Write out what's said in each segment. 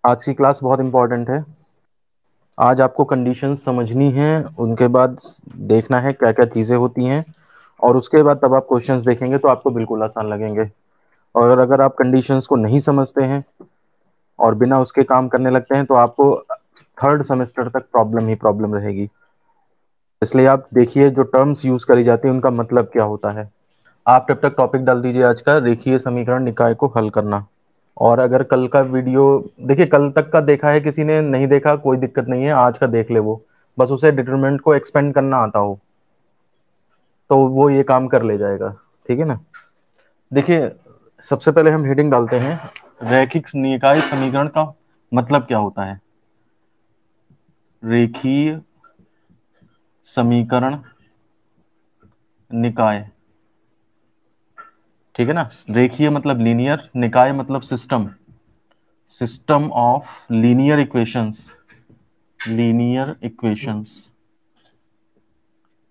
आज की क्लास बहुत इंपॉर्टेंट है। आज आपको कंडीशंस समझनी है, उनके बाद देखना है क्या क्या चीज़ें होती हैं, और उसके बाद तब आप क्वेश्चंस देखेंगे तो आपको बिल्कुल आसान लगेंगे। और अगर आप कंडीशंस को नहीं समझते हैं और बिना उसके काम करने लगते हैं तो आपको थर्ड सेमेस्टर तक प्रॉब्लम ही प्रॉब्लम रहेगी। इसलिए आप देखिए जो टर्म्स यूज करी जाती है उनका मतलब क्या होता है। आप तब तक टॉपिक डाल दीजिए आज का, रेखीय समीकरण निकाय को हल करना। और अगर कल का वीडियो, देखिए कल तक का देखा है किसी ने, नहीं देखा कोई दिक्कत नहीं है, आज का देख ले वो, बस उसे डिटरमिनेंट को एक्सपेंड करना आता हो तो वो ये काम कर ले जाएगा। ठीक है ना। देखिए सबसे पहले हम हेडिंग डालते हैं, रैखिक निकाय समीकरण का मतलब क्या होता है। रेखीय समीकरण निकाय, ठीक है ना। रेखीय मतलब लीनियर, निकाय मतलब system, system of linear equations, linear equations.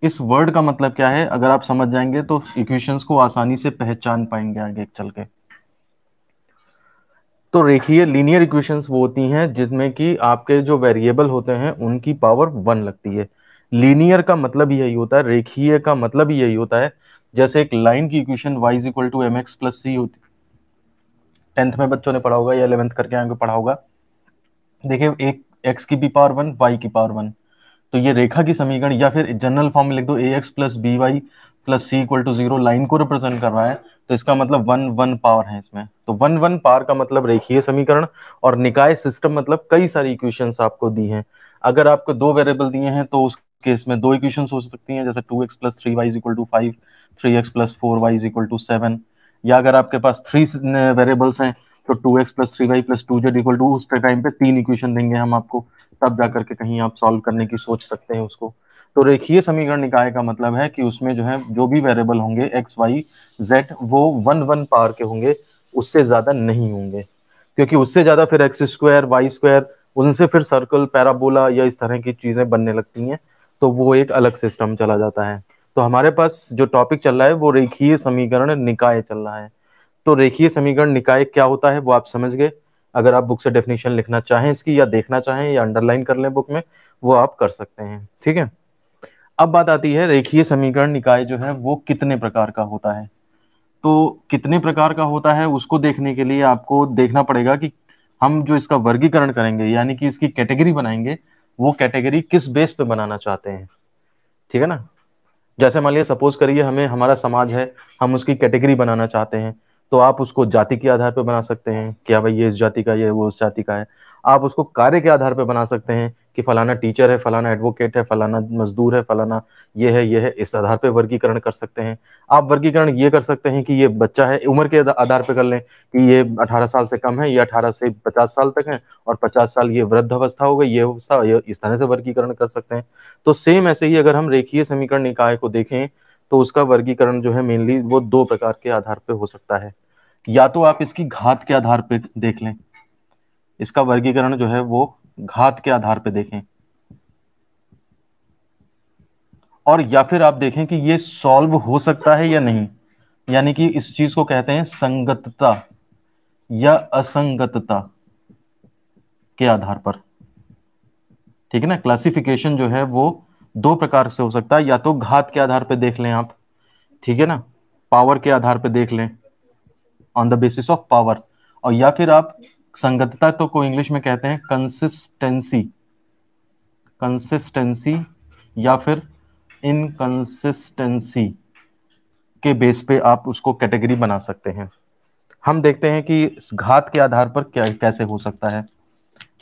इस वर्ड का मतलब क्या है अगर आप समझ जाएंगे तो इक्वेशंस को आसानी से पहचान पाएंगे आगे चल के। तो रेखीय लीनियर इक्वेशंस वो होती हैं जिसमें कि आपके जो वेरिएबल होते हैं उनकी पावर 1 लगती है। लीनियर का मतलब यही होता है, रेखीय का मतलब यही होता है। जैसे एक लाइन की equation y is equal to mx plus C होती, 10th में बच्चों ने पढ़ा होगा या 11th करके आगे पढ़ा होगा। देखिए एक x की भी पावर 1, y की पावर 1, तो ये रेखा की समीकरण, या फिर जनरल फॉर्म में लिख दो A X plus B Y plus C equal to zero, line को रिप्रेजेंट कर रहा है तो इसका मतलब 1 1 पावर है इसमें। तो 1 1 पावर का मतलब रेखीय समीकरण। और निकाय सिस्टम मतलब कई सारी इक्वेशंस आपको दी हैं। अगर आपको दो वेरिएबल दिए हैं तो उस केस में दो इक्वेशंस हो सकती हैं, जैसे 2x plus three y is equal to 5, 3x plus four y is equal to 7। या अगर आपके पास थ्री वेरिएबल्स हैं तो 2x plus three Y plus two Z equal to, उस टाइम पे तीन इक्वेशन देंगे हम आपको, तब जाकर के कहीं आप सॉल्व करने की सोच सकते हैं उसको। तो रेखीय समीकरण निकाय का मतलब है कि उसमें जो है जो भी वेरिएबल होंगे एक्स वाई जेड वो 1 1 पावर के होंगे, उससे ज्यादा नहीं होंगे। क्योंकि उससे ज्यादा फिर एक्स स्क्वायर वाई स्क्वायर, उनसे फिर सर्कल पैराबोला या इस तरह की चीजें बनने लगती हैं, तो वो एक अलग सिस्टम चला जाता है। तो हमारे पास जो टॉपिक चल रहा है वो रेखीय समीकरण निकाय चल रहा है। तो रेखीय समीकरण निकाय क्या होता है वो आप समझ गए। अगर आप बुक से डेफिनेशन लिखना चाहें इसकी, या देखना चाहें या अंडरलाइन कर लें बुक में, वो आप कर सकते हैं। ठीक है। अब बात आती है रेखीय समीकरण निकाय जो है वो कितने प्रकार का होता है। तो कितने प्रकार का होता है उसको देखने के लिए आपको देखना पड़ेगा कि हम जो इसका वर्गीकरण करेंगे यानी कि इसकी कैटेगरी बनाएंगे, वो कैटेगरी किस बेस पे बनाना चाहते हैं। ठीक है ना। जैसे मान लिया सपोज करिए हमें, हमारा समाज है, हम उसकी कैटेगरी बनाना चाहते हैं, तो आप उसको जाति के आधार पर बना सकते हैं कि हाँ भाई ये इस जाति का, ये वो उस जाति का है। आप उसको कार्य के आधार पर बना सकते हैं कि फलाना टीचर है, फलाना एडवोकेट है, फलाना मजदूर है, फलाना ये है, इस आधार पर वर्गीकरण कर सकते हैं। आप वर्गीकरण ये कर सकते हैं कि ये बच्चा है, उम्र के आधार पर कर लें कि ये 18 साल से कम है, ये 18 से 50 साल तक है, और 50 साल ये वृद्ध अवस्था हो गई, ये अवस्था, ये इस तरह से वर्गीकरण कर सकते हैं। तो सेम ऐसे ही अगर हम रेखीय समीकरण निकाय को देखें तो उसका वर्गीकरण जो है मेनली वो दो प्रकार के आधार पे हो सकता है। या तो आप इसकी घात के आधार पे देख लें, इसका वर्गीकरण जो है वो घात के आधार पे देखें, और या फिर आप देखें कि ये सॉल्व हो सकता है या नहीं, यानी कि इस चीज को कहते हैं संगतता या असंगतता के आधार पर। ठीक है ना। क्लासिफिकेशन जो है वो दो प्रकार से हो सकता है, या तो घात के आधार पे देख लें आप, ठीक है ना, पावर के आधार पे देख लें, on the basis of power, और या फिर आप संगतता तो को इंग्लिश में कहते हैं कंसिस्टेंसी, कंसिस्टेंसी या फिर इनकंसिस्टेंसी के बेस पे आप उसको कैटेगरी बना सकते हैं। हम देखते हैं कि इस घात के आधार पर क्या कैसे हो सकता है।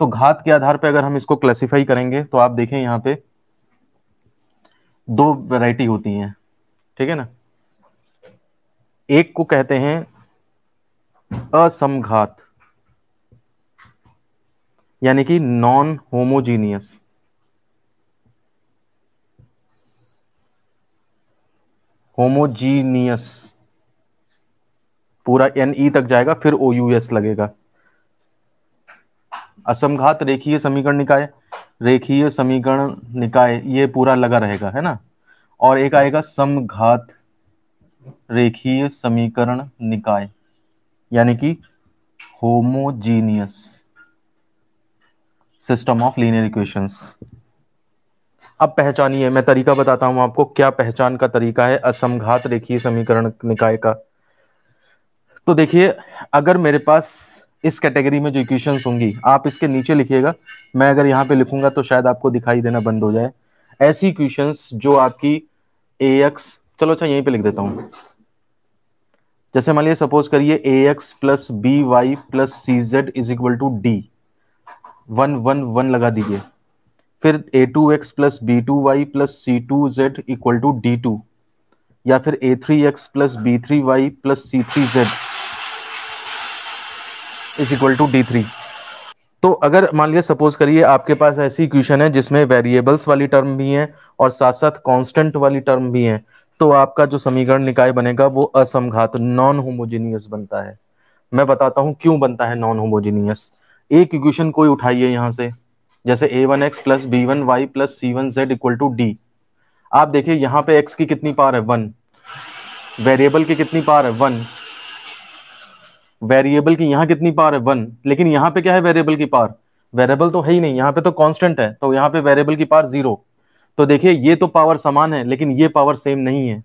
तो घात के आधार पर अगर हम इसको क्लासिफाई करेंगे तो आप देखें यहाँ पे दो वैरायटी होती हैं। ठीक है ना। एक को कहते हैं असमघात, यानी कि नॉन होमोजीनियस। होमोजीनियस पूरा एन ई तक जाएगा, फिर ओ यू एस लगेगा। असमघात रेखीय समीकरण निकाय, रेखीय समीकरण निकाय ये पूरा लगा रहेगा, है ना। और एक आएगा समघात रेखीय समीकरण निकाय, यानी कि homogeneous. System of linear equations. अब पहचानिए, मैं तरीका बताता हूं आपको क्या पहचान का तरीका है असमघात रेखीय समीकरण निकाय का। तो देखिए, अगर मेरे पास इस कैटेगरी में जो इक्वेशंस होंगी, आप इसके नीचे लिखिएगा, मैं अगर यहाँ पे लिखूंगा तो शायद आपको दिखाई देना बंद हो जाए। ऐसी इक्वेशंस जो आपकी ए एक्स, चलो अच्छा यहीं पे लिख देता हूं। जैसे मान लीजिए सपोज करिए A X plus B Y plus C Z is equal to D, 1 1 1 लगा दीजिए। फिर A two X plus B two Y plus C two Z equal to D two, या फिर A three X plus B three Y plus C three Z is equal to D three. तो अगर मान लिया suppose करिए आपके पास ऐसी equation है जिसमें वेरिएबल्स वाली टर्म भी है और साथ साथ कांस्टेंट वाली टर्म भी है, तो आपका जो समीकरण निकाय बनेगा वो असमघात नॉन होमोजेनियस बनता है। मैं बताता हूं क्यों बनता है नॉन होमोजेनियस। एक इक्वेशन कोई उठाइए यहां से, जैसे A one X plus B one Y plus C one Z equal to D. आप देखिए यहां पे एक्स की कितनी पावर है, 1। वेरिएबल की कितनी पावर है, 1। वेरिएबल की यहाँ कितनी पावर है, 1। लेकिन यहाँ पे क्या है, वेरिएबल की पावर, वेरिएबल तो है ही नहीं, यहाँ पे तो कांस्टेंट है, तो यहाँ पे वेरिएबल की पावर 0। तो देखिए ये तो पावर समान है लेकिन ये पावर सेम नहीं है,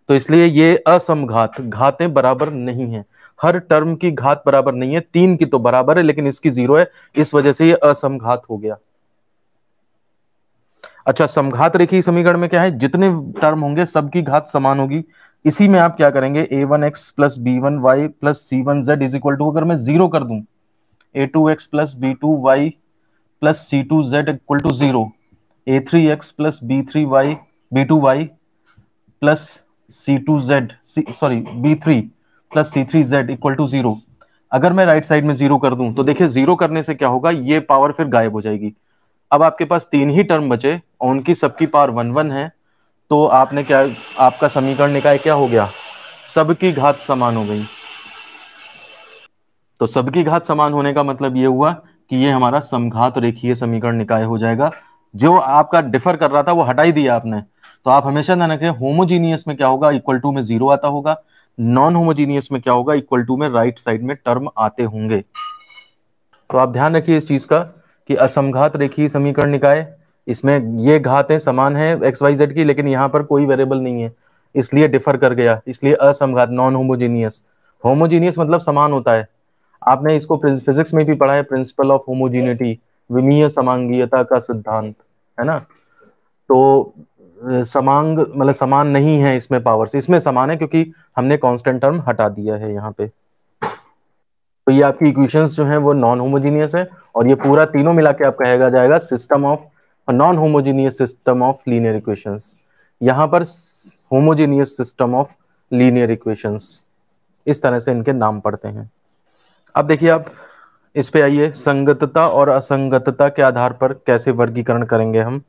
तो इसलिए ये असमघात, घातें बराबर नहीं है। हर टर्म की घात बराबर नहीं है, 3 की तो बराबर है लेकिन इसकी 0 है, इस वजह से ये असमघात हो गया। अच्छा, समघात रेखीय समीकरण में क्या है, जितने टर्म होंगे सबकी घात समान होगी। इसी में आप क्या करेंगे, A one X plus B one Y plus C one Z is equal to, अगर मैं 0 कर दूं, A two X plus B two Y plus C two Z equal to 0, A three X plus B three Y B two Y plus C two Z sorry B three plus C three Z equal to 0। अगर मैं right side में 0 कर दूं तो देखिए 0 करने से क्या होगा, ये पावर फिर गायब हो जाएगी। अब आपके पास 3 ही टर्म बचे, उनकी सबकी पावर 1 1 है, तो आपने क्या, आपका समीकरण निकाय क्या हो गया, सबकी घात समान हो गई। तो सबकी घात समान होने का मतलब ये हुआ कि ये हमारा समघात रेखीय समीकरण निकाय हो जाएगा। जो आपका डिफर कर रहा था वो हटा ही दिया आपने। तो आप हमेशा ध्यान रखें, होमोजीनियस में क्या होगा, इक्वल टू में 0 आता होगा, नॉन होमोजीनियस में क्या होगा, इक्वल टू में राइट साइड में टर्म आते होंगे। तो आप ध्यान रखिए इस चीज का कि असमघात रेखीय समीकरण निकाय, इसमें ये घातें समान है एक्स वाई जेड की, लेकिन यहाँ पर कोई वेरिएबल नहीं है, इसलिए डिफर कर गया, इसलिए असमघात नॉन होमोजीनियस। होमोजीनियस मतलब समान होता है, आपने इसको फिजिक्स में भी पढ़ा है, प्रिंसिपल ऑफ होमोजीनिटी, विमीय समांगीयता का सिद्धांत, है ना। तो समांग मतलब समान नहीं है इसमें पावर्स, इसमें समान है क्योंकि हमने कांस्टेंट टर्म हटा दिया है यहाँ पे। तो ये आपकी इक्वेशंस जो हैं वो नॉन होमोजीनियस है, और ये पूरा तीनों मिला के आप कहेगा जाएगा system of non homogeneous system of linear equations. यहाँ पर homogeneous system of linear equations, इस तरह से इनके नाम पड़ते हैं। अब देखिए आप इस पे आइए, संगतता और असंगतता के आधार पर कैसे वर्गीकरण करेंगे हम।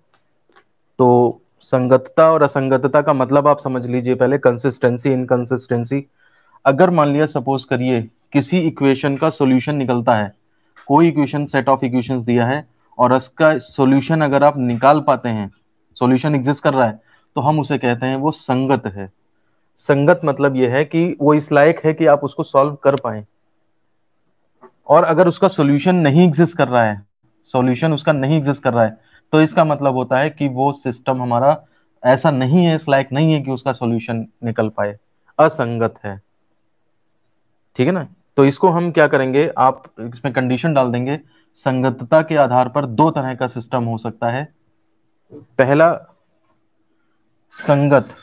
तो संगतता और असंगतता का मतलब आप समझ लीजिए पहले, कंसिस्टेंसी इनकंसिस्टेंसी। अगर मान लिया सपोज करिए किसी इक्वेशन का सॉल्यूशन निकलता है, कोई इक्वेशन सेट ऑफ इक्वेशंस दिया है और उसका सॉल्यूशन अगर आप निकाल पाते हैं, सॉल्यूशन एग्जिस्ट कर रहा है, तो हम उसे कहते हैं वो संगत है। संगत मतलब यह है कि वो इस लायक है कि आप उसको सॉल्व कर पाए। और अगर उसका सॉल्यूशन नहीं एग्जिस्ट कर रहा है, सॉल्यूशन उसका नहीं एग्जिस्ट कर रहा है, तो इसका मतलब होता है कि वो सिस्टम हमारा ऐसा नहीं है, इस लायक नहीं है कि उसका सॉल्यूशन निकल पाए, असंगत है। ठीक है ना। तो इसको हम क्या करेंगे, आप इसमें कंडीशन डाल देंगे, संगतता के आधार पर दो तरह का सिस्टम हो सकता है। पहला, संगत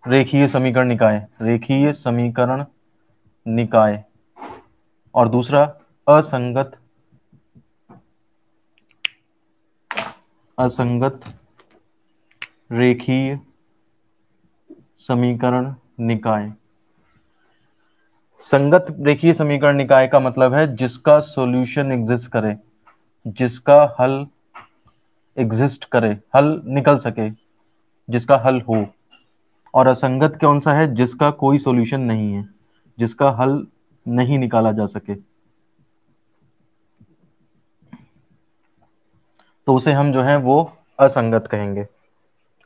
रेखीय समीकरण निकाय, रेखीय समीकरण निकाय, और दूसरा असंगत, असंगत रेखीय समीकरण निकाय। संगत रेखीय समीकरण निकाय का मतलब है जिसका सॉल्यूशन एग्जिस्ट करे, जिसका हल एग्जिस्ट करे, हल निकल सके, जिसका हल हो। और असंगत कौन सा है, जिसका कोई सॉल्यूशन नहीं है, जिसका हल नहीं निकाला जा सके, तो उसे हम जो है वो असंगत कहेंगे।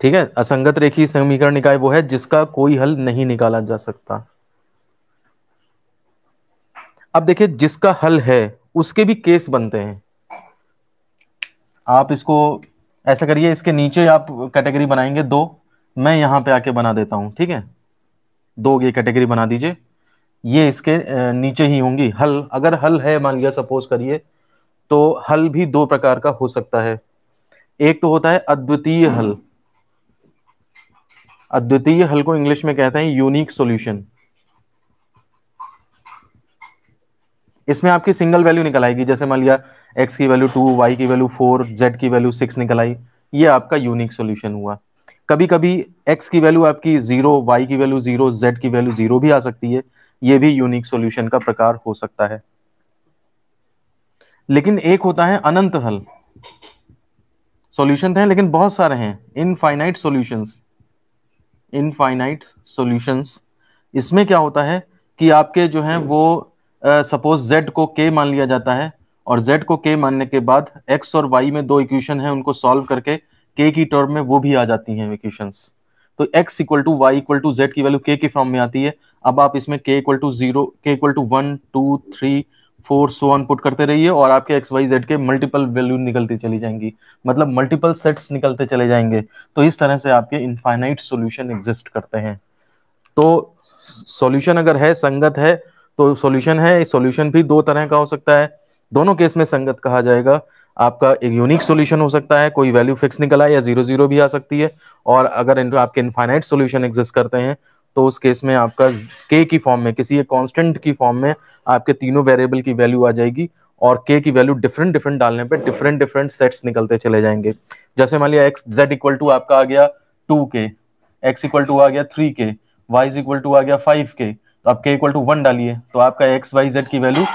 ठीक है, असंगत रेखीय समीकरण निकाय वो है जिसका कोई हल नहीं निकाला जा सकता। अब देखिए जिसका हल है उसके भी केस बनते हैं। आप इसको ऐसा करिए, इसके नीचे आप कैटेगरी बनाएंगे दो, मैं यहाँ पे आके बना देता हूँ, ठीक है। दो ये कैटेगरी बना दीजिए, ये इसके नीचे ही होंगी। हल, अगर हल है मान लिया सपोज करिए, तो हल भी दो प्रकार का हो सकता है। एक तो होता है अद्वितीय हल। अद्वितीय हल को इंग्लिश में कहते हैं यूनिक सॉल्यूशन। इसमें आपकी सिंगल वैल्यू निकल आएगी, जैसे मान लिया x की वैल्यू 2, y की वैल्यू 4, z की वैल्यू 6 निकल आई, ये आपका यूनिक सॉल्यूशन हुआ। कभी कभी x की वैल्यू आपकी 0, y की वैल्यू 0, z की वैल्यू 0 भी आ सकती है, ये भी यूनिक सॉल्यूशन का प्रकार हो सकता है। लेकिन एक होता है अनंत हल। सॉल्यूशन तो है लेकिन बहुत सारे हैं, इनफाइनाइट सॉल्यूशंस। इनफाइनाइट सॉल्यूशंस, इसमें क्या होता है कि आपके जो हैं वो सपोज z को k मान लिया जाता है, और z को k मानने के बाद x और y में दो इक्वेशन है, उनको सॉल्व करके k की टर्म में वो भी आ जाती हैं इक्वेशंस। तो x equal to y equal to z की वैल्यू k की फॉर्म में आती है। अब आप इसमें k equal to 0, k equal to 1, 2, 3, 4 so on put करते रहिए, और आपके एक्स वाई जेड के मल्टीपल वैल्यू निकलती चली जाएंगी, मतलब मल्टीपल सेट्स निकलते चले जाएंगे। तो इस तरह से आपके इनफाइनाइट सॉल्यूशन एग्जिस्ट करते हैं। तो सॉल्यूशन अगर है, संगत है, तो सॉल्यूशन है। सॉल्यूशन भी दो तरह का हो सकता है, दोनों केस में संगत कहा जाएगा। आपका एक यूनिक सॉल्यूशन हो सकता है, कोई वैल्यू फिक्स निकल आए, या 0 0 भी आ सकती है। और अगर आपके इनफाइनाइट सॉल्यूशन एग्जिस्ट करते हैं, तो उस केस में आपका के की फॉर्म में, किसी एक कांस्टेंट की फॉर्म में आपके तीनों वेरिएबल की वैल्यू आ जाएगी, और के की वैल्यू डिफरेंट डिफरेंट डालने पे डिफरेंट डिफरेंट सेट्स निकलते चले जाएंगे। जैसे मान लिया एक्स जेड इक्वल टू आपका आ गया 2k, एक्स इक्वल टू आ गया 3k, y is equal to आ गया 5k, तो आप k इक्वल टू 1 डालिए, तो आपका एक्स वाई जेड की वैल्यू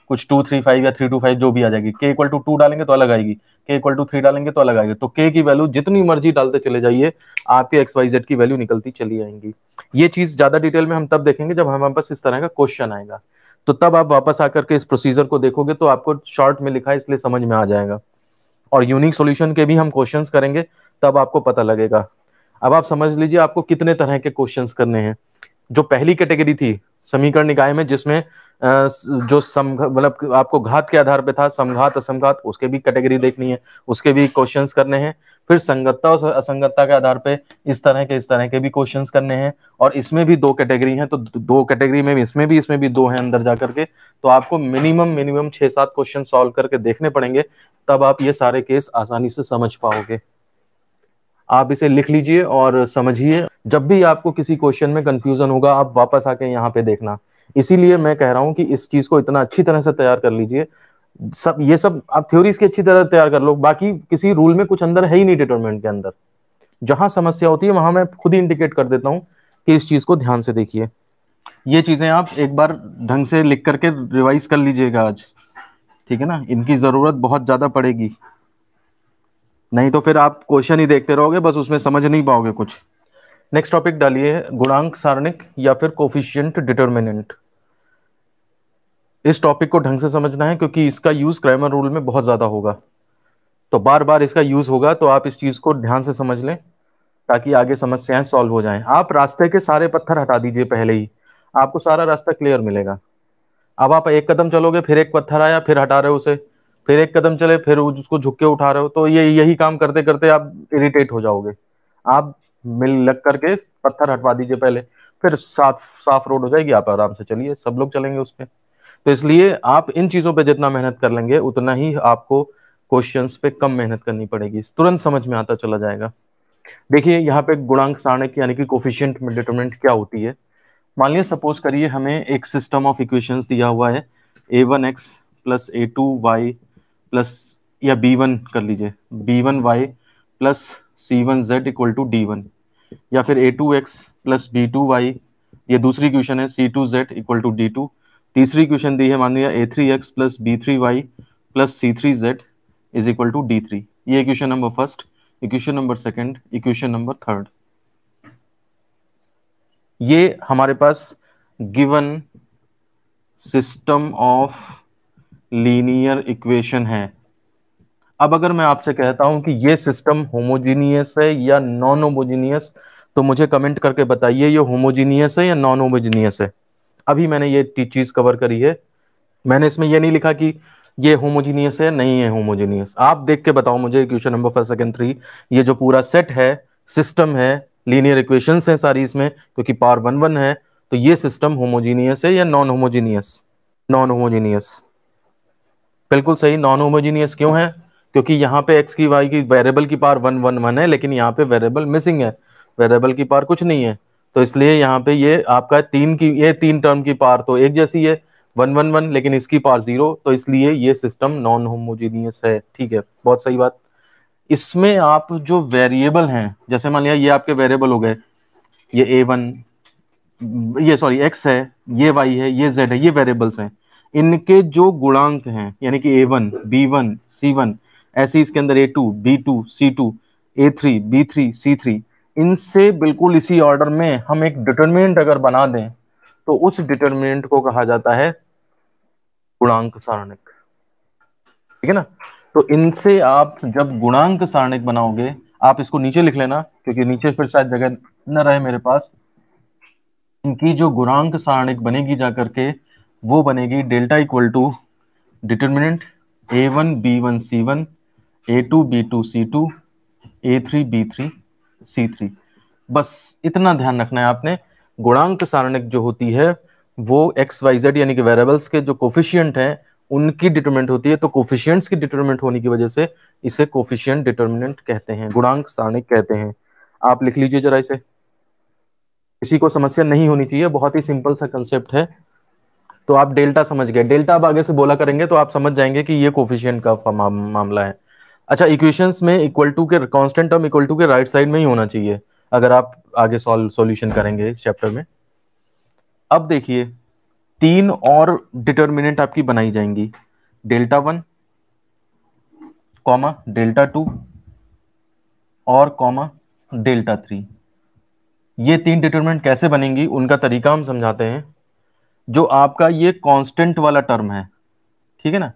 कुछ 2 3 5 या 3 2 5 जो भी आ जाएगी। k इक्वल टू 2 डालेंगे तो अलग आएगी, k इक्वल टू 3 डालेंगे तो अलग आएगी। तो k की वैल्यू जितनी मर्जी डालते चले जाइए, आपके एक्स वाई जेड की वैल्यू निकलती चली आएंगी। ये चीज ज्यादा डिटेल में हम तब देखेंगे जब हमारे पास इस तरह का क्वेश्चन आएगा, तो तब आप वापस आकर के इस प्रोसीजर को देखोगे तो आपको शॉर्ट में लिखा है इसलिए समझ में आ जाएगा। और यूनिक सॉल्यूशन के भी हम क्वेश्चंस करेंगे, तब आपको पता लगेगा। अब आप समझ लीजिए आपको कितने तरह के क्वेश्चंस करने हैं। जो पहली कैटेगरी थी समीकरण निकाय में, जिसमें जो मतलब आपको घात के आधार पे था, समघात असमघात, उसके भी कैटेगरी देखनी है, उसके भी क्वेश्चंस करने हैं। फिर संगतता और असंगतता के आधार पे इस तरह के भी क्वेश्चंस करने हैं। और इसमें भी दो कैटेगरी हैं, तो दो कैटेगरी में भी, इसमें भी दो हैं अंदर जाकर के। तो आपको मिनिमम 6 7 क्वेश्चन सॉल्व करके देखने पड़ेंगे, तब आप ये सारे केस आसानी से समझ पाओगे। आप इसे लिख लीजिए और समझिए। जब भी आपको किसी क्वेश्चन में कंफ्यूजन होगा, आप वापस आके यहाँ पे देखना। इसीलिए मैं कह रहा हूँ कि इस चीज को इतना अच्छी तरह से तैयार कर लीजिए। ये सब आप थ्योरी इसकी अच्छी तरह तैयार कर लो, बाकी किसी रूल में कुछ अंदर है ही नहीं डिटरमिनेंट के अंदर। जहां समस्या होती है वहां मैं खुद ही इंडिकेट कर देता हूँ कि इस चीज को ध्यान से देखिए। ये चीजें आप एक बार ढंग से लिख करके रिवाइज कर लीजिएगा आज, ठीक है ना। इनकी जरूरत बहुत ज्यादा पड़ेगी, नहीं तो फिर आप क्वेश्चन ही देखते रहोगे, बस उसमें समझ नहीं पाओगे कुछ। नेक्स्ट टॉपिक डालिए, गुणांक सारणिक या फिर कोफिशिएंट डिटरमिनेंट। इस टॉपिक को ढंग से समझना है, क्योंकि इसका यूज क्रैमर रूल में बहुत ज्यादा होगा, तो बार बार इसका यूज होगा। तो आप इस चीज को ध्यान से समझ लें, ताकि आगे समस्याएं सॉल्व हो जाएं। आप रास्ते के सारे पत्थर हटा दीजिए पहले ही, आपको सारा रास्ता क्लियर मिलेगा। अब आप एक कदम चलोगे, फिर एक पत्थर आया, फिर हटा रहे हो उसे, फिर एक कदम चले, फिर उसको झुक के उठा रहे हो, तो ये यही काम करते करते आप इरिटेट हो जाओगे। आप मिल लग करके पत्थर हटवा दीजिए पहले, फिर साफ साफ रोड हो जाएगी, आप आराम से चलिए, सब लोग चलेंगे उस पे। तो इसलिए आप इन चीजों पे जितना मेहनत कर लेंगे, उतना ही आपको क्वेश्चंस पे कम मेहनत करनी पड़ेगी, तुरंत समझ में आता चला जाएगा। देखिए यहाँ पे गुणांक सारणिक यानी कि कोफिशिएंट डिटरमिनेंट क्या होती है। मान लिया सपोज करिए हमें एक सिस्टम ऑफ इक्वेशंस दिया हुआ है, a1x प्लस a2y प्लस, या b1 कर लीजिए, b1y plus c1z equal to d1, या फिर a2x प्लस b2y, ये दूसरी इक्वेशन है, c2z इक्वल टू d2। तीसरी इक्वेशन दी है मान लिया a3x plus b3y plus c3z is equal to d3। ये equation number first, equation number second, equation number third. ये हमारे पास given system of linear equation है। अब अगर मैं आपसे कहता हूं कि ये सिस्टम होमोजीनियस है या नॉन होमोजीनियस, तो मुझे कमेंट करके बताइए ये होमोजीनियस है या नॉन होमोजीनियस है। अभी मैंने ये चीज कवर करी है, मैंने इसमें ये नहीं लिखा कि ये होमोजीनियस है नहीं है होमोजीनियस? आप देख के बताओ मुझे equation number first second three, ये जो पूरा सेट है, सिस्टम है, लीनियर इक्वेशंस है सारी इसमें, क्योंकि पावर वन वन है, तो ये सिस्टम होमोजीनियस है या नॉन होमोजीनियस? Non homogeneous. बिल्कुल सही, नॉन होमोजीनियस क्यों है? क्योंकि यहाँ पे एक्स की वाई की वेरिएबल की पावर वन वन वन है, लेकिन यहाँ पे वेरिएबल मिसिंग है, वेरिएबल की पावर कुछ नहीं है, तो इसलिए यहाँ पे ये आपका तीन की, ये तीन टर्म की पावर तो एक जैसी है, वन वन वन, लेकिन इसकी पावर जीरो, तो इसलिए ये सिस्टम नॉन होमोजीनियस है। ठीक है, बहुत सही बात। इसमें आप जो वेरिएबल हैं, जैसे मान लिया ये आपके वेरिएबल हो गए, ये ए वन, ये सॉरी एक्स है, ये वाई है, ये जेड है, ये वेरिएबल्स हैं, इनके जो गुणांक हैं, यानी कि A one B one C one, ऐसे इसके अंदर A two B two C two A three B three C three, इनसे बिल्कुल इसी ऑर्डर में हम एक डिटरमिनेंट अगर बना दें, तो उस डिटरमिनेंट को कहा जाता है गुणांक सारणिक। ठीक है ना? तो इनसे आप जब गुणांक सारणिक बनाओगे, आप इसको नीचे लिख लेना, क्योंकि नीचे फिर शायद जगह न रहे मेरे पास। इनकी जो गुणांक सारणिक बनेगी जाकर के, वो बनेगी delta equal to determinant a one B one C one, a two B two C two, A three B three C three. बस इतना ध्यान रखना है आपने। गुणांक सारणिक जो होती है वो एक्स वाई जेड यानी कि वेरिएबल्स के जो कोफिशिएंट हैं उनकी डिटरमिनेंट होती है, तो कोफिशिएंट्स की डिटरमिनेंट होने की वजह से इसे कोफिशिएंट डिटरमिनेंट कहते हैं, गुणांक सारणिक कहते हैं। आप लिख लीजिए जरा इसे, किसी को समस्या नहीं होनी चाहिए, बहुत ही सिंपल सा कंसेप्ट है। तो आप डेल्टा समझ गए, डेल्टा आप आगे से बोला करेंगे तो आप समझ जाएंगे कि ये कोफिशिएंट का मामला है। अच्छा, इक्वेशंस में इक्वल टू के कांस्टेंट टर्म इक्वल टू के राइट साइड में ही होना चाहिए अगर आप आगे सॉल्यूशन करेंगे इस चैप्टर में। अब देखिए, तीन और डिटर्मिनेंट आपकी बनाई जाएंगी, delta one comma delta two और कॉमा डेल्टा थ्री। ये तीन डिटर्मिनेंट कैसे बनेंगी उनका तरीका हम समझाते हैं। जो आपका ये कांस्टेंट वाला टर्म है, ठीक है ना,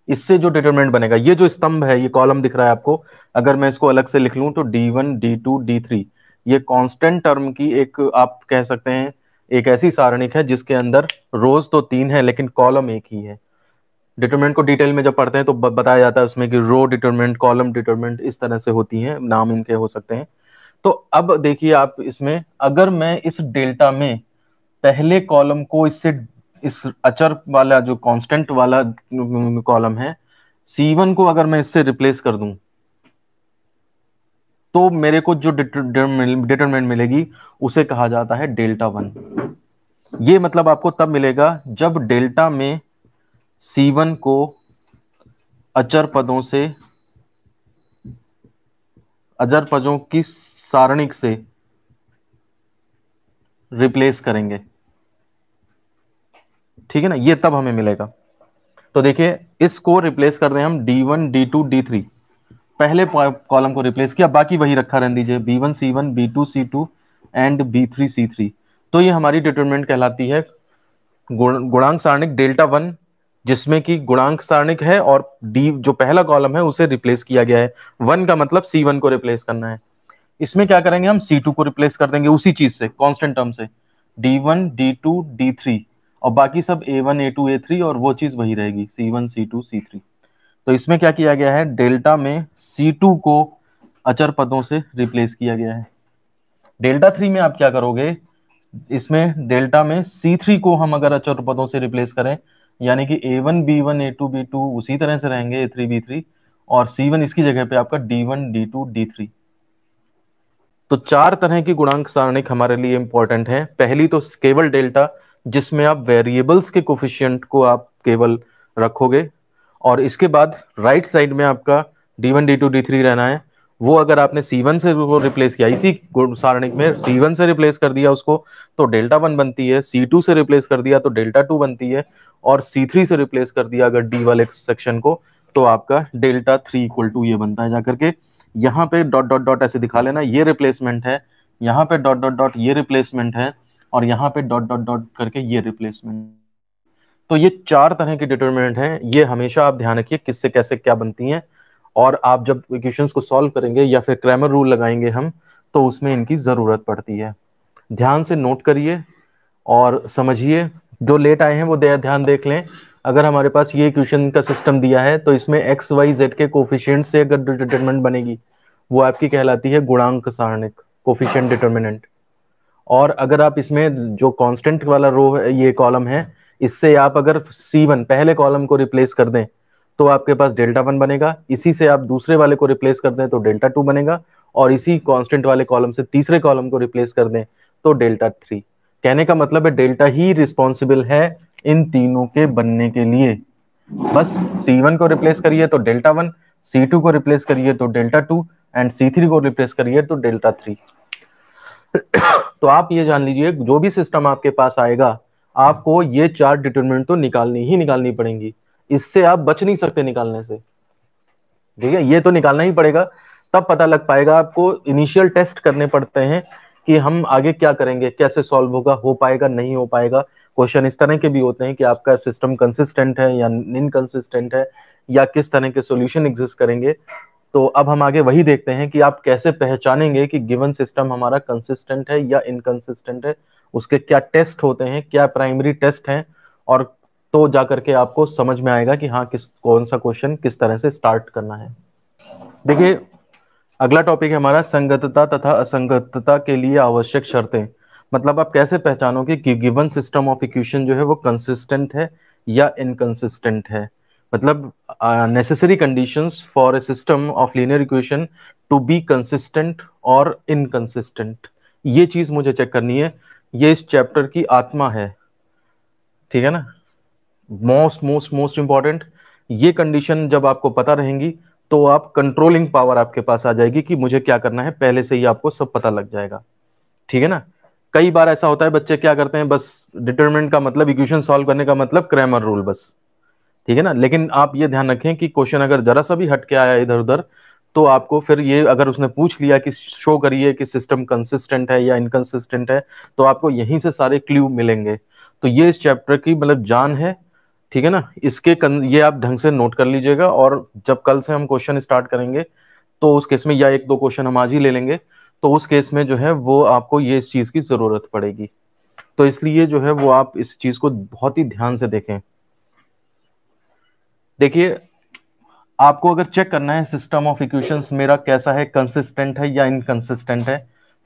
इससे जो डिटरमिनेंट बनेगा, ये जो स्तंभ है, ये कॉलम दिख रहा है आपको, अगर मैं इसको अलग से लिख लूं तो d one d two D three, ये कांस्टेंट टर्म की एक आप कह सकते हैं एक ऐसी सारणिक है जिसके अंदर रोज तो तीन है लेकिन कॉलम एक ही है। डिटरमिनेंट को डिटेल में जब पढ़ते हैं तो बताया जाता है उसमें कि रो डिटरमिनेंट, कॉलम डिटरमिनेंट, इस तरह से होती हैं, नाम इनके हो सकते हैं। तो अब देखिए आप इसमें, अगर मैं इस डेल्टा में पहले कॉलम को इससे, इस अचर वाला जो कांस्टेंट वाला कॉलम है C1 को अगर मैं इससे रिप्लेस कर दूं, तो मेरे को जो डिटरमिनेंट मिलेगी उसे कहा जाता है डेल्टा वन। ये मतलब आपको तब मिलेगा जब डेल्टा में C1 को अचर पदों से, अचर पदों की सारणिक से रिप्लेस करेंगे। ठीक है ना, ये तब हमें मिलेगा। तो देखिए, इसको रिप्लेस कर रहे हैं हम D1 D2 D3, पहले कॉलम को रिप्लेस किया, बाकी वही रखा रहने दीजिए, B1 C1 B2 C2 and B3 C3। तो ये हमारी डिटरमिनेंट कहलाती है गुणांक सारणिक डेल्टा वन, जिसमें कि गुणांक सारणिक है और डी जो पहला कॉलम है उसे रिप्लेस किया गया है। वन का मतलब C1 को रिप्लेस करना है। इसमें क्या करेंगे हम, C2 को रिप्लेस कर देंगे उसी चीज से, कांस्टेंट टर्म से, D1 D2 D3, और बाकी सब A1 A2 A3, और वो चीज वही रहेगी C1 C2 C3। तो इसमें क्या किया गया है, डेल्टा में C2 को अचर पदों से रिप्लेस किया गया है। डेल्टा थ्री में आप क्या करोगे, इसमें डेल्टा में C3 को हम अगर अचर पदों से रिप्लेस करें, यानी कि A1 B1 A2 B2 उसी तरह से रहेंगे, A3 B3, और C1 इसकी जगह पे आपका D1 D2 D3। तो चार तरह की गुणांक सारणिक हमारे लिए इंपॉर्टेंट है। पहली तो केवल डेल्टा, जिसमें आप वेरिएबल्स के कोफिशिएंट को आप केवल रखोगे, और इसके बाद राइट साइड में आपका D1 D2 D3 रहना है। वो अगर आपने C1 से वो रिप्लेस किया, इसी सारणिक में C1 से रिप्लेस कर दिया उसको, तो डेल्टा वन बनती है, C2 से रिप्लेस कर दिया तो डेल्टा टू बनती है, और C3 से रिप्लेस कर दिया अगर D वाले सेक्शन को, तो आपका डेल्टा थ्री इक्वल टू ये बनता है जाकर के। यहाँ पे डॉट डॉट डॉट ऐसे दिखा लेना, ये रिप्लेसमेंट है, यहाँ पे डॉट डॉट डॉट ये रिप्लेसमेंट है, और यहाँ पे डॉट डॉट डॉट करके ये रिप्लेसमेंट। तो ये चार तरह की डिटरमिनेंट हैं, ये हमेशा आप ध्यान रखिए किससे कैसे क्या बनती हैं, और आप जब इक्वेशंस को सॉल्व करेंगे या फिर क्रैमर रूल लगाएंगे हम, तो उसमें इनकी जरूरत पड़ती है। ध्यान से नोट करिए और समझिए। जो लेट आए हैं वो ध्यान देख लें, अगर हमारे पास ये इक्वेशन का सिस्टम दिया है तो इसमें एक्स वाई जेड के कोफिशिएंट से अगर डिटरमिनेंट बनेगी वो आपकी कहलाती है गुणांक सारणिक, कोफिशिएंट डिटरमिनेंट। और अगर आप इसमें जो कांस्टेंट वाला रो है, ये कॉलम है, इससे आप अगर C1 पहले कॉलम को रिप्लेस कर दें तो आपके पास डेल्टा 1 बनेगा, इसी से आप दूसरे वाले को रिप्लेस कर दें तो डेल्टा 2 बनेगा, और इसी कांस्टेंट वाले कॉलम से तीसरे कॉलम को रिप्लेस कर दें तो डेल्टा 3। कहने का मतलब है डेल्टा ही रिस्पॉन्सिबल है इन तीनों के बनने के लिए। बस C1 को रिप्लेस करिए तो डेल्टा 1, C2 को रिप्लेस करिए तो डेल्टा 2 एंड C3 को रिप्लेस करिए तो डेल्टा 3। तो आप ये जान लीजिए जो भी सिस्टम आपके पास आएगा आपको ये चार डिटरमिनेंट तो निकालनी ही निकालनी पड़ेंगी, इससे आप बच नहीं सकते निकालने से। ठीक है, ये तो निकालना ही पड़ेगा, तब पता लग पाएगा। आपको इनिशियल टेस्ट करने पड़ते हैं कि हम आगे क्या करेंगे, कैसे सॉल्व होगा, हो पाएगा नहीं हो पाएगा। क्वेश्चन इस तरह के भी होते हैं कि आपका सिस्टम कंसिस्टेंट है या इनकंसिस्टेंट है, या किस तरह के सॉल्यूशन एग्जिस्ट करेंगे। तो अब हम आगे वही देखते हैं कि आप कैसे पहचानेंगे कि गिवन सिस्टम हमारा कंसिस्टेंट है या इनकंसिस्टेंट है, उसके क्या टेस्ट होते हैं, क्या प्राइमरी टेस्ट हैं, और तो जाकर के आपको समझ में आएगा कि हाँ कौन सा क्वेश्चन किस तरह से स्टार्ट करना है। देखिए अगला टॉपिक है हमारा संगतता तथा असंगतता के लिए आवश्यक शर्तें। मतलब आप कैसे पहचानोगे कि गिवन सिस्टम ऑफ इक्वेशन जो है वो कंसिस्टेंट है या इनकंसिस्टेंट है। मतलब necessary conditions for a system of linear equation to be consistent और इनकंसिस्टेंट, ये चीज मुझे चेक करनी है। ये इस चैप्टर की आत्मा है, ठीक है ना, मोस्ट मोस्ट मोस्ट इंपॉर्टेंट। ये कंडीशन जब आपको पता रहेंगी तो आप कंट्रोलिंग पावर आपके पास आ जाएगी कि मुझे क्या करना है, पहले से ही आपको सब पता लग जाएगा। ठीक है ना। कई बार ऐसा होता है बच्चे क्या करते हैं, बस डिटरमिनेंट का मतलब इक्वेशन सॉल्व करने का मतलब क्रैमर रूल बस, ठीक है ना। लेकिन आप ये ध्यान रखें कि क्वेश्चन अगर जरा सा भी हट के आया इधर उधर तो आपको फिर ये अगर उसने पूछ लिया कि शो करिए कि सिस्टम कंसिस्टेंट है या इनकंसिस्टेंट है, तो आपको यहीं से सारे क्लू मिलेंगे। तो ये इस चैप्टर की मतलब जान है, ठीक है ना। ये आप ढंग से नोट कर लीजिएगा, और जब कल से हम क्वेश्चन स्टार्ट करेंगे तो उस केस में, या एक दो क्वेश्चन हम आज ही ले लेंगे, तो उस केस में जो है वो आपको ये इस चीज की जरूरत पड़ेगी। तो इसलिए जो है वो आप इस चीज को बहुत ही ध्यान से देखें। देखिए आपको अगर चेक करना है सिस्टम ऑफ इक्वेशंस मेरा कैसा है, कंसिस्टेंट है या इनकंसिस्टेंट है,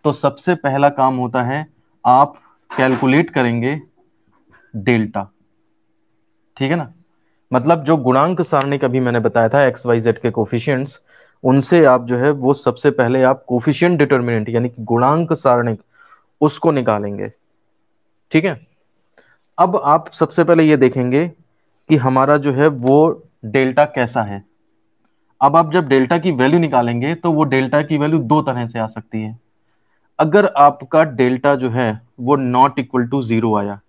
तो सबसे पहला काम होता है आप कैलकुलेट करेंगे डेल्टा। ठीक है ना। मतलब जो गुणांक सारणी कभी मैंने बताया था एक्स वाई जेड के कोफिशिएंट्स, उनसे आप जो है वो सबसे पहले आप कोफिशिएंट डिटरमिनेंट यानी कि गुणांक सारणिक उसको निकालेंगे। ठीक है। अब आप सबसे पहले ये देखेंगे कि हमारा जो है वो डेल्टा कैसा है। अब आप जब डेल्टा की वैल्यू निकालेंगे तो वो डेल्टा की वैल्यू दो तरह से आ सकती है। अगर आपका डेल्टा जो है वो नॉट इक्वल टू जीरो आया,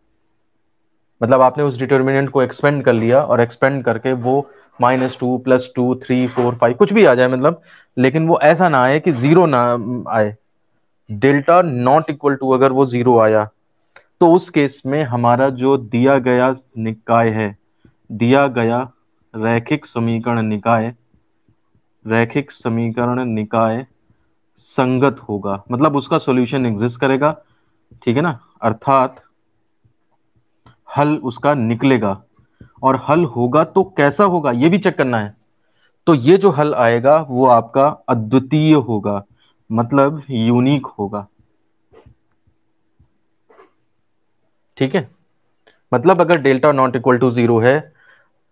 मतलब आपने उस डिटर्मिनेंट को एक्सपेंड कर लिया और एक्सपेंड करके वो -2 +2 3 4 5 कुछ भी आ जाए, मतलब लेकिन वो ऐसा ना आए कि जीरो ना आए। डेल्टा नॉट इक्वल टू अगर वो जीरो आया तो उस केस में हमारा जो दिया गया निकाय है, दिया गया रैखिक समीकरण निकाय संगत होगा, मतलब उसका सॉल्यूशन एग्जिस्ट करेगा। ठीक है ना, अर्थात हल उसका निकलेगा। और हल होगा तो कैसा होगा ये भी चेक करना है। तो ये जो हल आएगा वो आपका अद्वितीय होगा, मतलब यूनिक होगा। ठीक है। मतलब अगर delta not equal to zero है,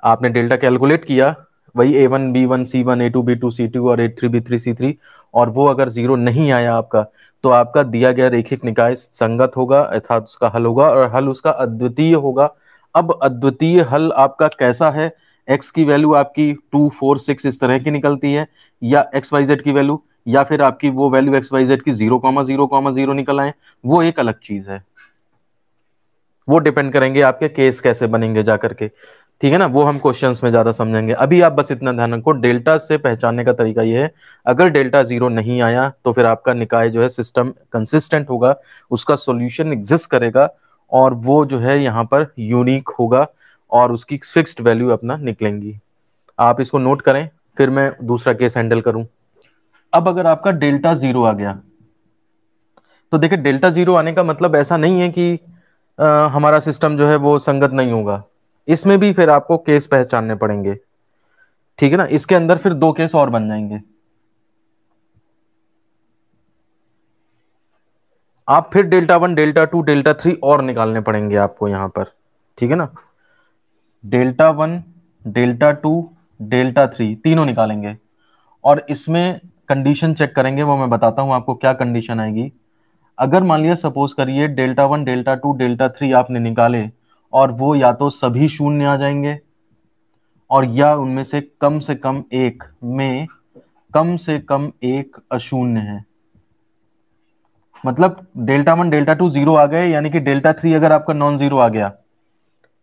आपने डेल्टा कैलकुलेट किया, वही A1 B1 C1 A2 B2 C2 और A3 B3 C3, और वो अगर जीरो नहीं आया आपका, तो आपका दिया गया रेखिक निकाय संगत होगा, अर्थात उसका हल होगा, और हल उसका अद्वितीय होगा। अब अद्वितीय हल आपका कैसा है, x की वैल्यू आपकी 2 4 6 इस तरह की निकलती है, या XYZ की वैल्यू, या फिर आपकी वो वैल्यू XYZ की 0,0,0 निकल आए, वो एक अलग चीज है। वो डिपेंड करेंगे आपके केस कैसे बनेंगे जाकर के। ठीक है ना, वो हम क्वेश्चंस में ज्यादा समझेंगे। अभी आप बस इतना ध्यान रखो, डेल्टा से पहचानने का तरीका ये है, अगर डेल्टा जीरो नहीं आया तो फिर आपका निकाय जो है सिस्टम कंसिस्टेंट होगा, उसका सॉल्यूशन एग्जिस्ट करेगा, और वो जो है यहाँ पर यूनिक होगा, और उसकी फिक्स्ड वैल्यू अपना निकलेंगी। आप इसको नोट करें, फिर मैं दूसरा केस हैंडल करूं। अब अगर आपका डेल्टा जीरो आ गया, तो देखिए डेल्टा जीरो आने का मतलब ऐसा नहीं है कि हमारा सिस्टम जो है वो संगत नहीं होगा। इसमें भी फिर आपको केस पहचानने पड़ेंगे, ठीक है ना। इसके अंदर फिर दो केस और बन जाएंगे, आप फिर delta one, delta to, delta three और निकालने पड़ेंगे आपको यहां पर, ठीक है ना। Delta one, delta to, delta three तीनों निकालेंगे, और इसमें कंडीशन चेक करेंगे, वो मैं बताता हूं आपको क्या कंडीशन आएगी। अगर मान लिया सपोज करिए delta one, delta to, delta three आपने निकाले, और वो या तो सभी शून्य आ जाएंगे, और या उनमें से कम एक में कम से कम एक अशून्य है। मतलब delta one, delta two zero आ गए, यानी कि डेल्टा थ्री अगर आपका नॉन जीरो आ गया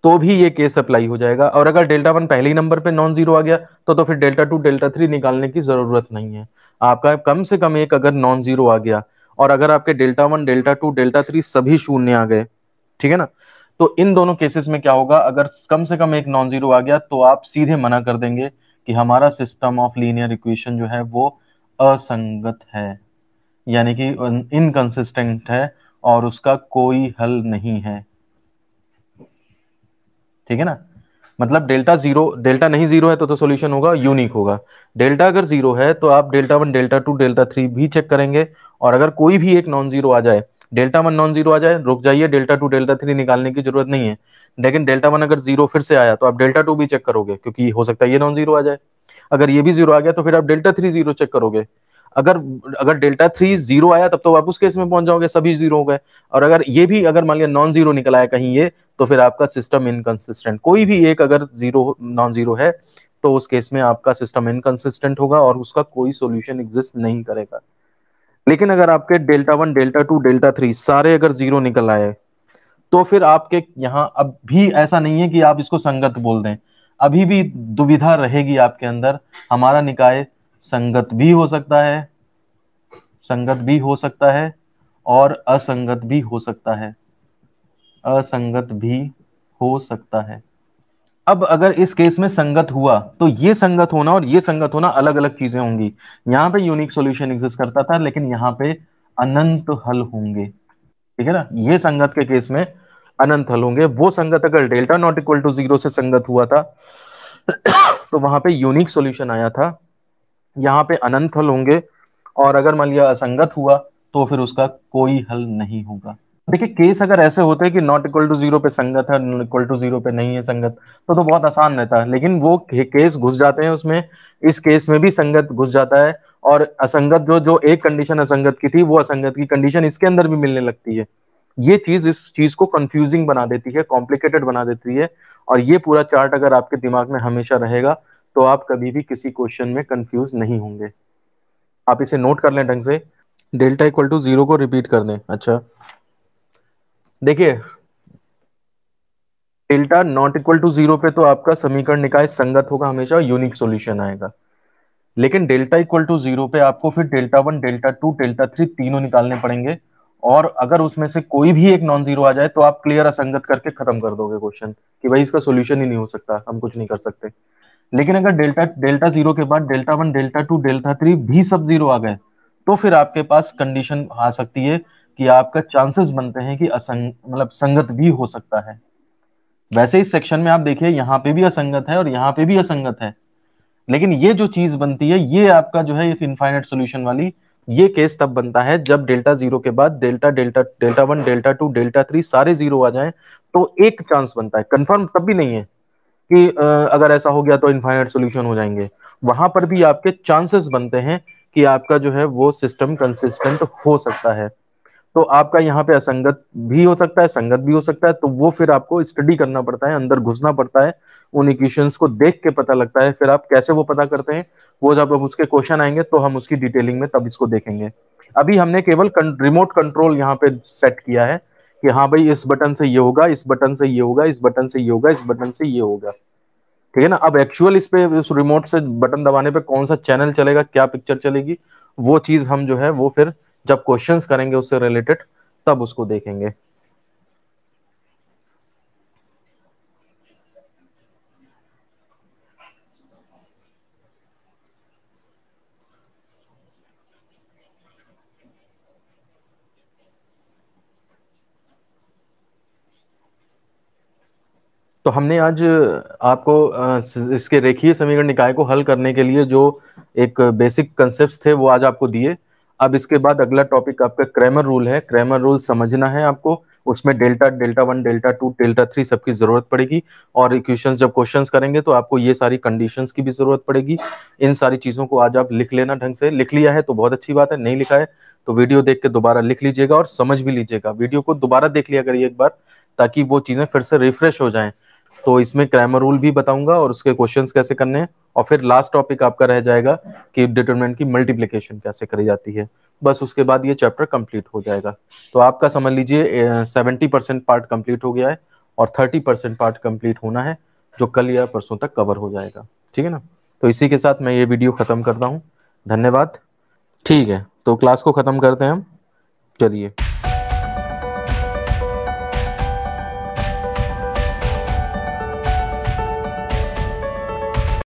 तो भी ये केस अप्लाई हो जाएगा, और अगर डेल्टा वन पहले ही नंबर पे नॉन जीरो आ गया तो फिर डेल्टा टू, डेल्टा थ्री निकालने की जरूरत नहीं है। आपका कम से कम एक अगर नॉन जीरो आ गया, और अगर आपके delta one, delta to, delta three सभी शून्य आ गए, ठीक है ना, तो इन दोनों केसेस में क्या होगा, अगर कम से कम एक नॉन जीरो आ गया तो आप सीधे मना कर देंगे कि हमारा सिस्टम ऑफ लीनियर इक्वेशन जो है वो असंगत है, यानी कि इनकंसिस्टेंट है, और उसका कोई हल नहीं है, ठीक है ना। मतलब डेल्टा जीरो, डेल्टा नहीं जीरो है तो सॉल्यूशन होगा यूनिक होगा। डेल्टा अगर जीरो है तो आप delta one, delta to, delta three भी चेक करेंगे, और अगर कोई भी एक नॉन जीरो आ जाए, डेल्टा वन नॉन जीरो आ जाए, रुक जाइए, डेल्टा टू, डेल्टा थ्री निकालने की जरूरत नहीं है। लेकिन डेल्टा वन अगर जीरो फिर से आया तो आप डेल्टा टू भी चेक करोगे, क्योंकि हो सकता है ये नॉन जीरो आ जाए। अगर ये भी जीरो आ गया तो फिर आप डेल्टा थ्री जीरो चेक करोगे। अगर अगर डेल्टा थ्री जीरो आया तब तो आप उस केस में पहुंच जाओगे, सभी जीरो हो गए। और अगर ये भी अगर मान लिया नॉन जीरो निकल आया कहीं ये, तो फिर आपका सिस्टम इनकंसिस्टेंट, कोई भी एक अगर जीरो नॉन जीरो है तो उस केस में आपका सिस्टम इनकंसिस्टेंट होगा और उसका कोई सॉल्यूशन एग्जिस्ट नहीं करेगा। लेकिन अगर आपके delta one, delta to, delta three सारे अगर जीरो निकल आए, तो फिर आपके यहाँ अब भी ऐसा नहीं है कि आप इसको संगत बोल दें, अभी भी दुविधा रहेगी आपके अंदर। हमारा निकाय संगत भी हो सकता है, संगत भी हो सकता है, और असंगत भी हो सकता है, असंगत भी हो सकता है। अब अगर इस केस में संगत हुआ तो ये संगत होना और ये संगत होना अलग अलग चीजें होंगी। यहां पे यूनिक सॉल्यूशन एग्जिस्ट करता था, लेकिन यहाँ पे अनंत हल होंगे, ठीक है ना। ये संगत के केस में अनंत हल होंगे। वो संगत अगर delta not equal to zero से संगत हुआ था तो वहां पे यूनिक सॉल्यूशन आया था, यहाँ पे अनंत हल होंगे। और अगर मान लिया असंगत हुआ तो फिर उसका कोई हल नहीं होगा। देखिए केस अगर ऐसे होते हैं कि नॉट इक्वल टू जीरो पे संगत है, नॉट इक्वल टू जीरो पे नहीं है संगत, तो बहुत आसान रहता है। लेकिन वो केस घुस जाते हैं उसमें, इस केस में भी संगत घुस जाता है, और असंगत जो जो एक कंडीशन असंगत की थी वो असंगत की कंडीशन इसके अंदर भी मिलने लगती है। ये चीज इस चीज को कंफ्यूजिंग बना देती है, कॉम्प्लिकेटेड बना देती है। और ये पूरा चार्ट अगर आपके दिमाग में हमेशा रहेगा तो आप कभी भी किसी क्वेश्चन में कंफ्यूज नहीं होंगे। आप इसे नोट कर लें ढंग से, डेल्टा इक्वल टू जीरो को रिपीट कर दें। अच्छा देखिए, delta not equal to zero पे तो आपका समीकरण निकाय संगत होगा, हमेशा यूनिक सॉल्यूशन आएगा। लेकिन डेल्टा इक्वल टू जीरो पे आपको फिर delta one, delta to, delta three तीनों निकालने पड़ेंगे, और अगर उसमें से कोई भी एक नॉन जीरो आ जाए तो आप क्लियर असंगत करके खत्म कर दोगे क्वेश्चन, कि भाई इसका सॉल्यूशन ही नहीं हो सकता, हम कुछ नहीं कर सकते। लेकिन अगर डेल्टा डेल्टा जीरो के बाद delta one, delta to, delta three भी सब जीरो आ गए, तो फिर आपके पास कंडीशन आ सकती है कि आपका चांसेस बनते हैं कि असंग मतलब संगत भी हो सकता है। वैसे इस सेक्शन में आप देखिए यहाँ पे भी असंगत है और यहाँ पे भी असंगत है, लेकिन ये जो चीज बनती है ये आपका जो है इनफाइनाइट सॉल्यूशन वाली, ये केस तब बनता है जब डेल्टा जीरो के बाद delta delta delta one, delta to, delta three सारे जीरो आ जाएं, तो एक चांस बनता है। कंफर्म तब भी नहीं है कि अगर ऐसा हो गया तो इनफाइनाइट सॉल्यूशन हो जाएंगे, वहां पर भी आपके चांसेस बनते हैं कि आपका जो है वो सिस्टम कंसिस्टेंट हो सकता है। तो आपका यहाँ पे असंगत भी हो सकता है, संगत भी हो सकता है, तो वो फिर आपको स्टडी करना पड़ता है, अंदर घुसना पड़ता है, उन इक्वेशंस को देख के पता लगता है। फिर आप कैसे वो पता करते हैं, वो जब अब उसके क्वेश्चन आएंगे तो हम उसकी डिटेलिंग में तब इसको देखेंगे। अभी हमने केवल रिमोट कंट्रोल यहाँ पे सेट किया है कि हाँ भाई इस बटन से ये होगा, इस बटन से ये होगा, इस बटन से ये होगा, इस बटन से ये होगा, ठीक है ना। अब एक्चुअल इस पे उस रिमोट से बटन दबाने पे कौन सा चैनल चलेगा, क्या पिक्चर चलेगी, वो चीज हम जो है वो फिर जब क्वेश्चंस करेंगे उससे रिलेटेड तब उसको देखेंगे। तो हमने आज आपको इसके रेखीय समीकरण निकाय को हल करने के लिए जो एक बेसिक कंसेप्ट थे वो आज आपको दिए। अब इसके बाद अगला टॉपिक आपका क्रैमर रूल है। क्रैमर रूल समझना है आपको, उसमें delta, delta one, delta to, delta three सबकी जरूरत पड़ेगी। और इक्वेशंस जब क्वेश्चंस करेंगे तो आपको ये सारी कंडीशंस की भी जरूरत पड़ेगी। इन सारी चीजों को आज आप लिख लेना ढंग से। लिख लिया है तो बहुत अच्छी बात है, नहीं लिखा है तो वीडियो देख के दोबारा लिख लीजिएगा और समझ भी लीजिएगा। वीडियो को दोबारा देख लिया करिए एक बार, ताकि वो चीजें फिर से रिफ्रेश हो जाएं। तो इसमें क्रैमर रूल भी बताऊंगा और उसके क्वेश्चंस कैसे करने हैं, और फिर लास्ट टॉपिक आपका रह जाएगा कि डिटरमिनेंट की मल्टीप्लिकेशन कैसे करी जाती है। बस उसके बाद ये चैप्टर कंप्लीट हो जाएगा। तो आपका समझ लीजिए 70% पार्ट कंप्लीट हो गया है और 30% पार्ट कंप्लीट होना है, जो कल या परसों तक कवर हो जाएगा। ठीक है ना। तो इसी के साथ मैं ये वीडियो खत्म करता हूँ। धन्यवाद। ठीक है, तो क्लास को खत्म करते हैं हम। चलिए।